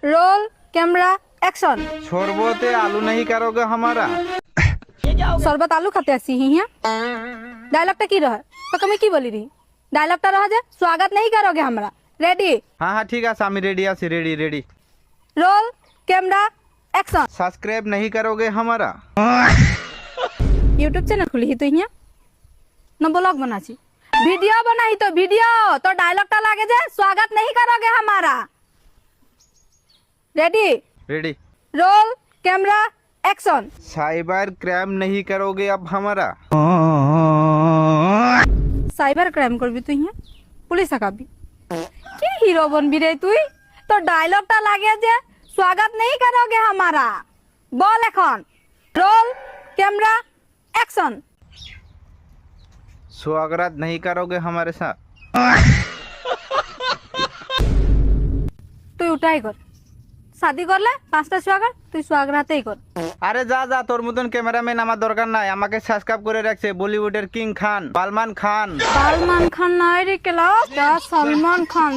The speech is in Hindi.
Roll camera action. शोरबोते आलू नहीं करोगे हमारा। शरबत आलू खाते आसी हिया डायलॉगটা কি রহে তোকে আমি কি বলি রি ডায়লগটা রহে যে স্বাগত नहीं करोगे हमरा। रेडी? हाँ हाँ ठीक है আমি रेडी आसी ready. Roll camera action. Subscribe नहीं करोगे हमारा। यूट्यूब चैनल खुली ही तो हिया ना ब्लॉग बनाची वीडियो बनाई तो वीडियो तो डायलॉगটা লাগে যে स्वागत नहीं करोगे हमारा। Ready? Roll camera action. Cyber crime नहीं करोगे अब हमारा। साइबर क्राइम করবি তুই হিয়া পুলিশ আকাবি কি হিরো বনবি রে তুই তো ডায়লগটা লাগে যে स्वागत नहीं करोगे हमारा। বল এখন रोल कैमरा एक्शन। स्वागत नहीं करोगे हमारे साथ। তুই ওটাই কর শাদি করলে 5টা স্বাগত তুই স্বাগতই কর। আরে যা তোর মতন ক্যামেরাম্যান আমার দরকার নাই। আমাকে সাবস্ক্রাইব করে রাখছে বলিউডের কিং খান সালমান খান। সালমান খান নাই রে কেলা, সলমান খান।